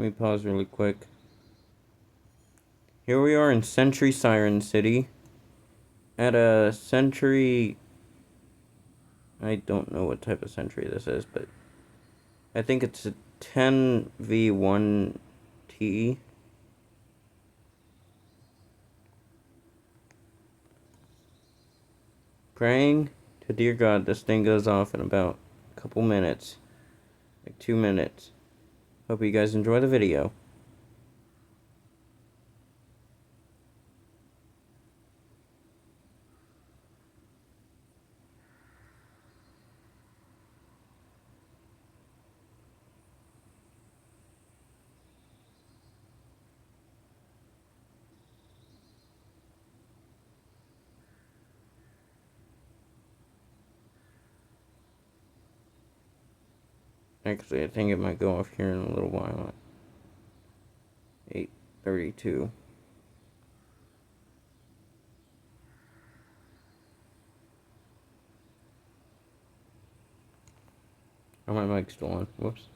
Let me pause really quick. Here we are in Century Siren City. At a Century... I don't know what type of Century this is, but... I think it's a 10v1T. Praying to dear God this thing goes off in about a couple minutes. Like 2 minutes. Hope you guys enjoy the video. Actually, I think it might go off here in a little while. 8:32. Oh, my mic's still on. Whoops.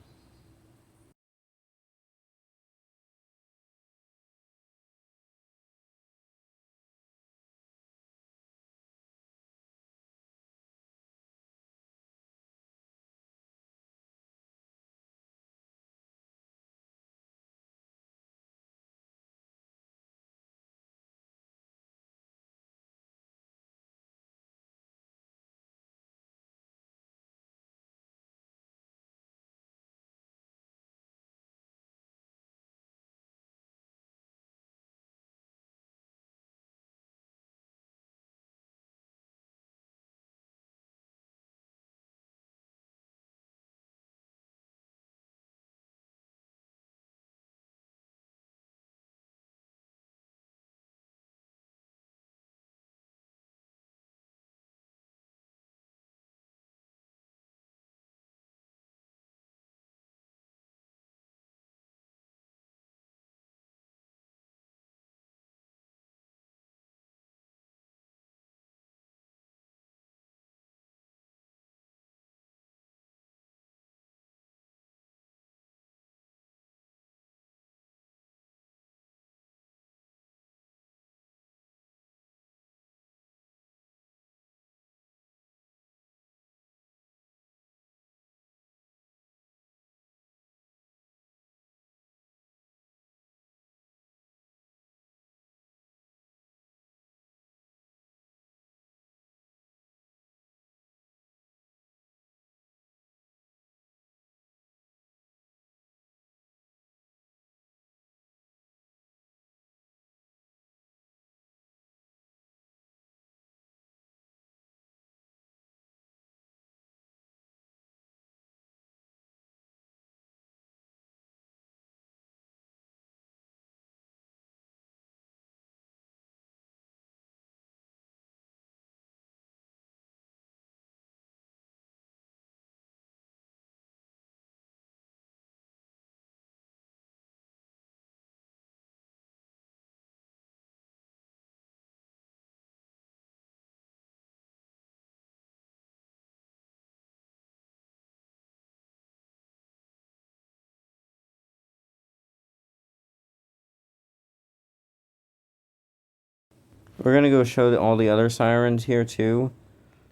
We're gonna go show all the other sirens here too.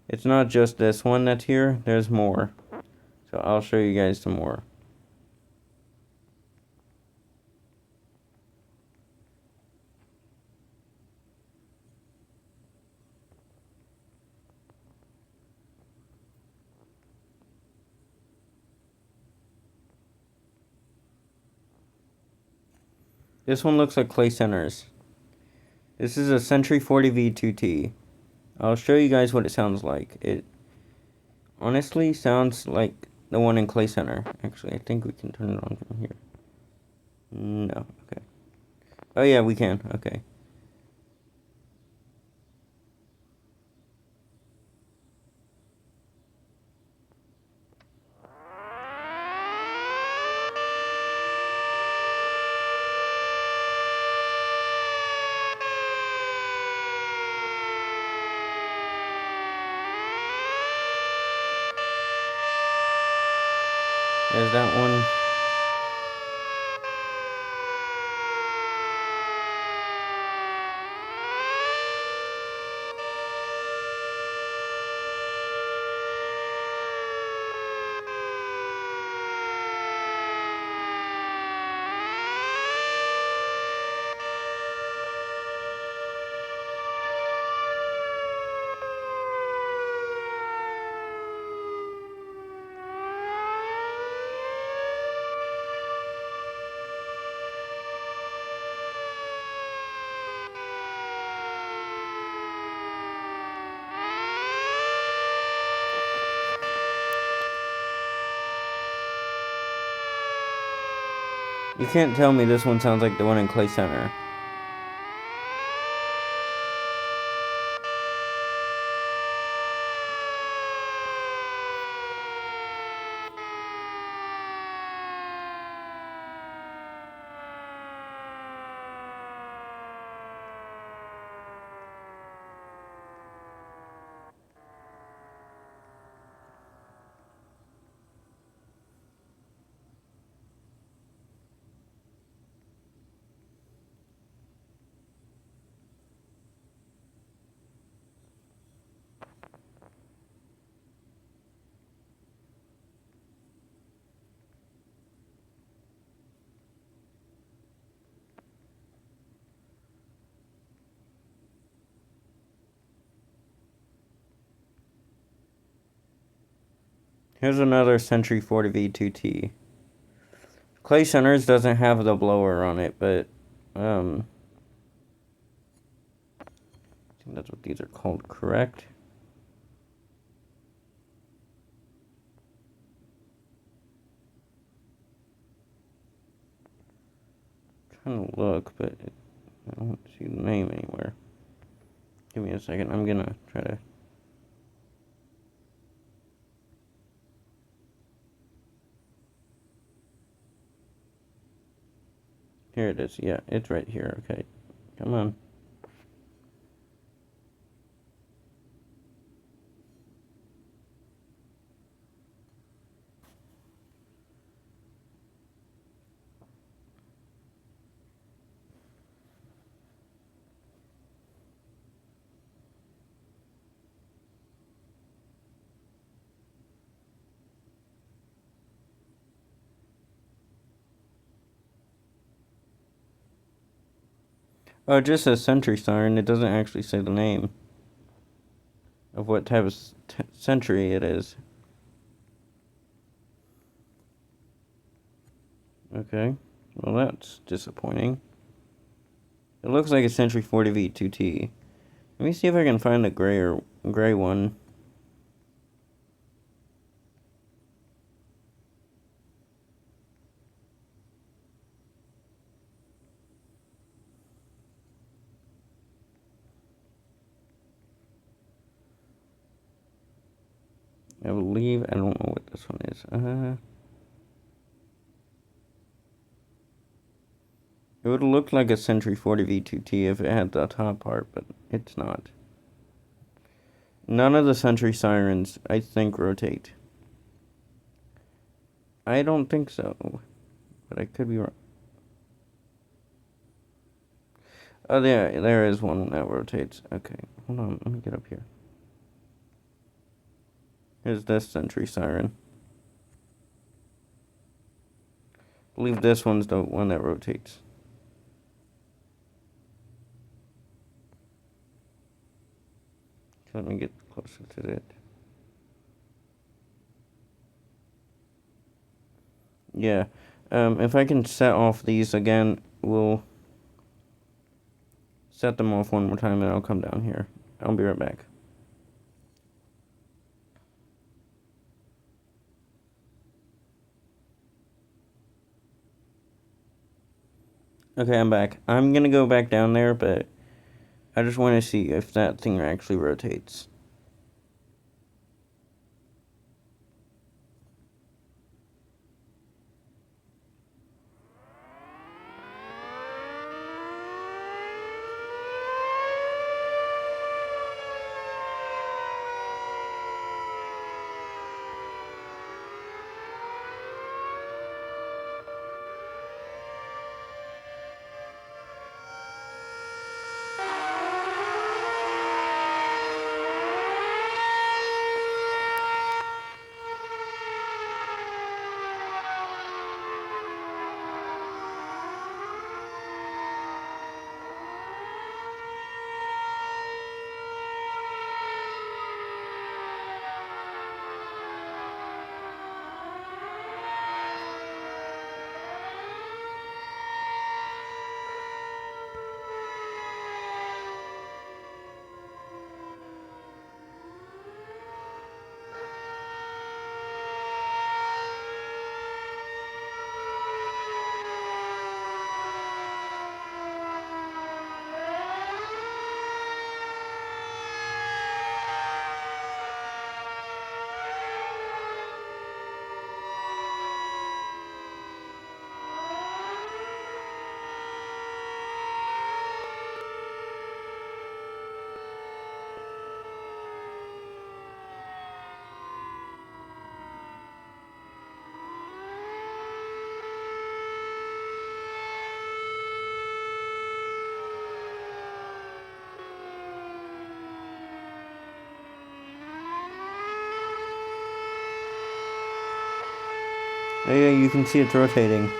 It's not just this one that's here, there's more. So I'll show you guys some more. This one looks like Clay Centers. This is a Century 40V2T. I'll show you guys what it sounds like. It honestly sounds like the one in Clay Center. Actually, I think we can turn it on from here. No, okay. Oh yeah, we can, okay. There's that one. You can't tell me this one sounds like the one in Clay Center. Here's another Century 40V2T. Clay Centers doesn't have the blower on it, but I think that's what these are called, correct? I'm trying to look, but I don't see the name anywhere. Give me a second. I'm gonna try to. Here it is. Yeah, it's right here. Okay. Come on. Oh, it just says Century Siren. It doesn't actually say the name of what type of century it is. Okay. Well, that's disappointing. It looks like a Century 40V2T. Let me see if I can find a gray one. I believe, I don't know what this one is. It would look like a Century 40V2T if it had the top part, but it's not. None of the Century Sirens, I think, rotate. I don't think so, but I could be wrong. Oh, there is one that rotates. Okay, hold on, let me get up here. Here's this Century Siren. I believe this one's the one that rotates. Let me get closer to it. Yeah. If I can set off these again, we'll set them off one more time and I'll come down here. I'll be right back. Okay, I'm back. I'm gonna go back down there, but I just want to see if that thing actually rotates. Oh yeah, you can see it's rotating.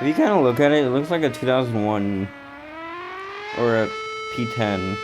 If you kind of look at it, it looks like a 2001 or a P10.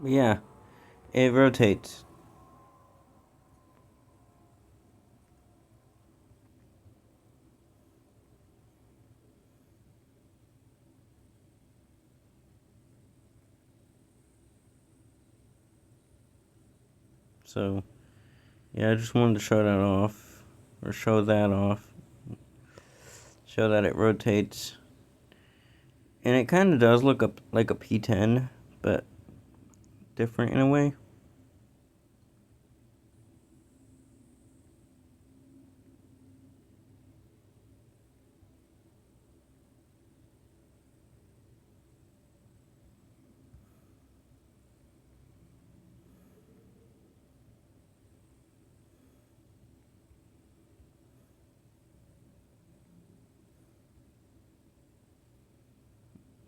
But yeah, it rotates. So yeah, I just wanted to show that off, or show that off, show that it rotates, and it kind of does look up like a P10, but different in a way.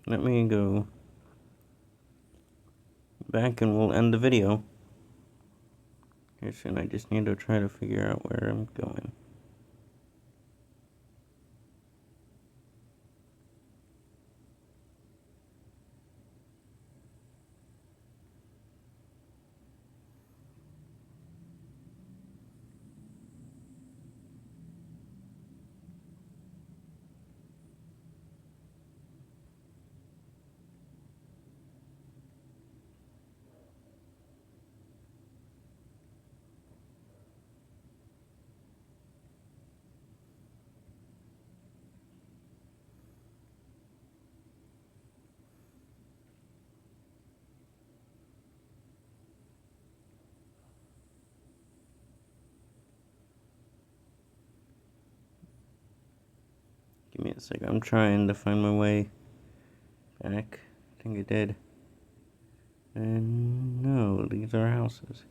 Let me go back and we'll end the video. And I just need to try to figure out where I'm going. Give me a sec. I'm trying to find my way back. I think I did. And no, these are houses.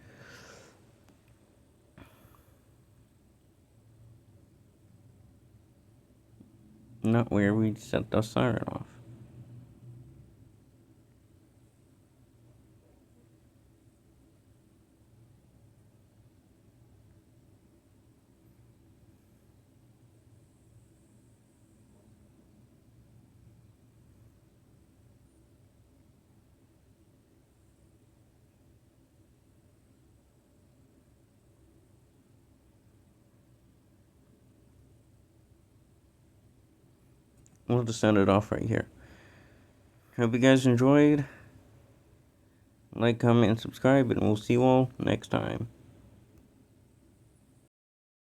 Not where we set the siren off. We'll just send it off right here. Hope you guys enjoyed. Like, comment, and subscribe, and we'll see you all next time.